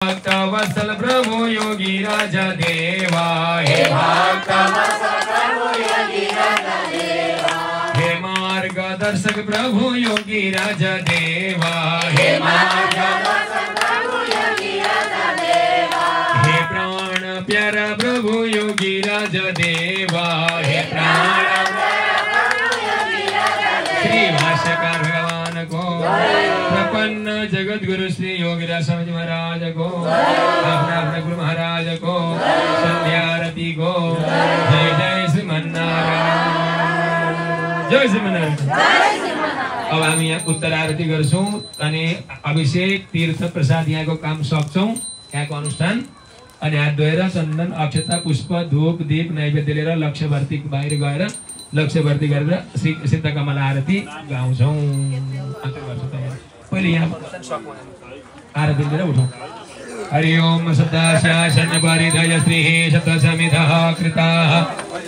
भक्तवत्सल प्रभु योगी राजा देवा, हे भक्तवत्सल प्रभु योगी राजा देवा, हे मार्गदर्शक प्रभु योगी राजा देवा, हे मार्गदर्शक प्रभु योगी राजा देवा, हे प्राण प्यारा प्रभु योगी राजा देवा, हे प्राण प्यारा प्रभु योगी राजा देवा। श्री भाष्यकार भगवान को, प्रपन्न जगत गुरु श्री योगीराज स्वामी महाराज को, अपना गुरु महाराज को, संध्या आरती को। जय जय श्रीमन्नारायण, जय श्रीमन्नारायण। अब हामी यहाँ उत्तर आरती गर्छौं अनि अभिषेक तीर्थ प्रसाद यहाँको काम सक्छौं, यहाँको अनुष्ठान। अनि हात धोएर चन्दन अक्षता पुष्प धूप दीप नैवेद्य लिएर लक्ष्यवर्ती बाहिर गएर लक्ष्यवर्ती गरेर श्री सिद्ध कमल आरती गाउँछौं। पहिले यहाँ आरती लिएर उठौं। हरि ओम सदाशासन परिधय श्री शतसमिधः कृताः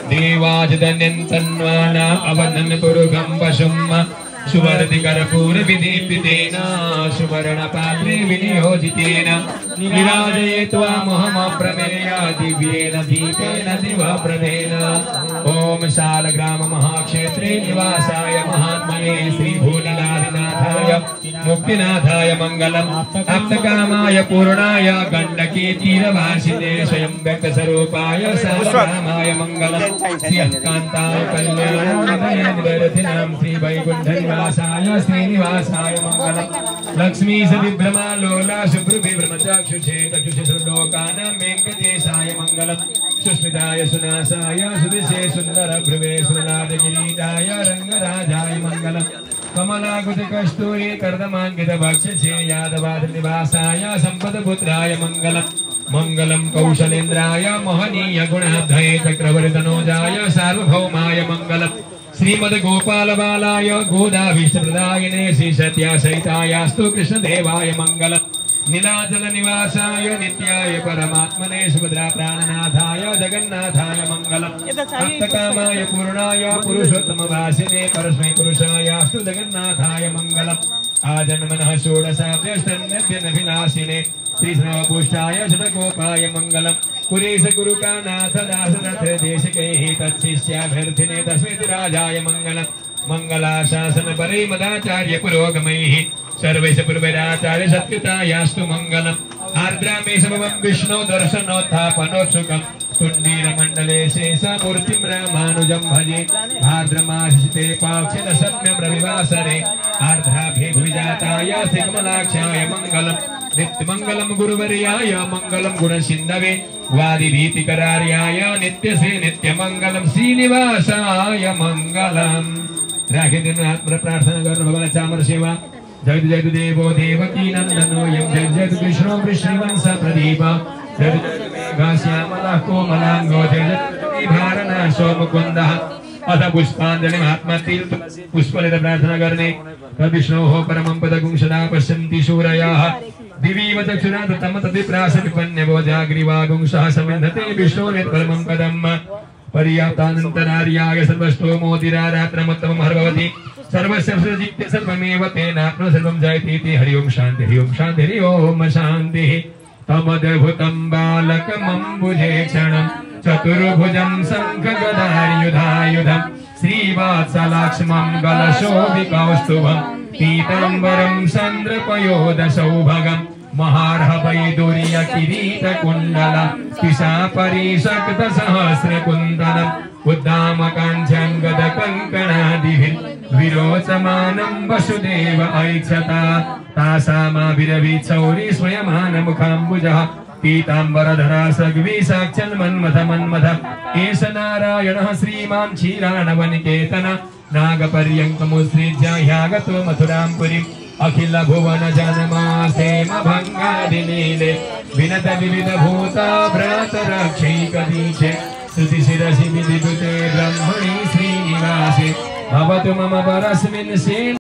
देवाजदन्यन्तन्वाना अवदन् पुरुगं पशुं सुवर्ति कर्पूर विदीपितेन सुवर्ण पात्रे विनियोजितेन निराजयित्वा महमप्रमेय दिव्येन दीपेन दिवाप्रदेन। ओम शालग्राम महाक्षेत्रे निवासाय महात्मने श्री भूतनाथाय मुक्तिनाथाय मंगलम। आप्तकामाय पूर्णाय गंडकी तीरवासिने स्वयं व्यक्त स्वरूपाय शालग्रामाय मंगलम। श्रीकांताय कल्याणनिवर्धिनां श्री वैकुंठ निवासाय श्रीनिवासाय मंगलम। लक्ष्मी सदिभ्रमा लोला शुभ्रभि ब्रह्मचाक्षुषे चक्षुषे सुलोकानां वेंकटेशाय मंगलम। सुस्मिताय सुनासाय सुदिशे सुंदर भ्रुवे सुरनादगिरीटाय रंगराजाय मंगलम। कमलाकुत कस्तूरी कर्दमांकित भक्षसे यादवाद निवासाय संपदपुत्राय मंगलम। मंगलम कौशलेन्द्राय महनीय गुणाब्धये चक्रवर्तनोजाय सार्वभौमाय मंगलम। श्रीमद गोपाल बालाय गोदाभीष्टप्रदायिने श्री सत्या सहितायास्तु कृष्णदेवाय मंगलम। नीलाचल निवासाय नित्याय परमात्मने सुभद्रा प्राणनाथाय जगन्नाथाय मंगलम। आप्तकामाय पूर्णाय पुरुषोत्तम वासिने परस्मै पुरुषायास्तु जगन्नाथाय मंगलम। आजन्मनः षोडशाभ्यष्टन्यभिलाषिने श्रीस्नवपुष्टाय षडगोपाय मंगलम। कुरेश कुरुकानाथ दासरथ देशिकैः तत्शिष्याभ्यर्थिने तस्मै राजाय मंगलम। मंगलाशासन परे मदाचार्य पुरोगमैः सर्वैः पूर्वैराचार्य सत्कृतायास्तु मंगलम। आर्द्रामे समवं विष्णु दर्शनोत्थापनोत्सुकम् तुण्डीरमण्डले शेषमूर्तिं रामानुजं भजे। भाद्रमासिते पाक्षे दशम्यं रविवासरे आर्द्राभ्ये द्विजाताय श्रीकमलाक्षाय मंगलम। नित्यमंगलम गुरुवर्याय मंगलम गुणसिन्धवे वादिभीतिकरार्याय नित्यश्री नित्यमंगलम श्रीनिवासाय मंगलम। राखिदिनु आत्म प्रार्थना गर्नु भगवान चामर सेवा। जय जय देवो देवकी नंदनो यम जय जय कृष्णो वृषवंश प्रदीप जय श्यामला कोमलांगो जय जय भारना सोमकुंदः। अथ पुष्पांजलि महात्मा तीर्थ पुष्पलेन प्रार्थना करने। विष्णोः परमं पदगुं सदा पश्यन्ति सूरयाः दिवीव चक्षुरा तम तदिप्रासविपन्यवो जाग्रीवागुं सह समिन्धते विष्णोरेत् परमं पदम्। पर्याप्तानन्तरार्याय सर्वस्तोमोदिरारात्रमुत्तमं हरभवति सर्वस्य सर्वजित्य सर्वमेव तेनाप्नो सर्वं जयतीति। हरि ओम शांति हरि ओम शांति हरि ओम शांतिः। तमद्भुतं बालकमम्बुजे क्षणं चतुर्भुजं शङ्खगदायुधायुधं श्रीवात्सलाक्ष्मं गलशोभिकौस्तुभं पीताम्बरं चन्द्रपयोदसौभगं महार्हवैदुर्य किरीटकुण्डल पिशापरीशक्तसहस्रकुन्दलम् उद्दामकाञ्चङ्गदकङ्कणादिभिः विरोचमानं वसुदेव ऐक्षता। तासामाभिरविचौरी स्वयमानमुखाम्बुजः पीताम्बरधरा सग्विसाक्षन्मन्मथ एष नारायणः श्रीमान् क्षीराणवनिकेतन नागपर्यङ्कमुत्सृज्य ह्यागतो मथुरां पुरीम्। अखिल भुवन जन्मासेम भङ्गादिनीले विनत विविध भूता व्रत रक्षैकदीशे स्तुति शिरसि विधिदुते ब्रह्मणि श्रीनिवासे भवतु मम परस्मिन्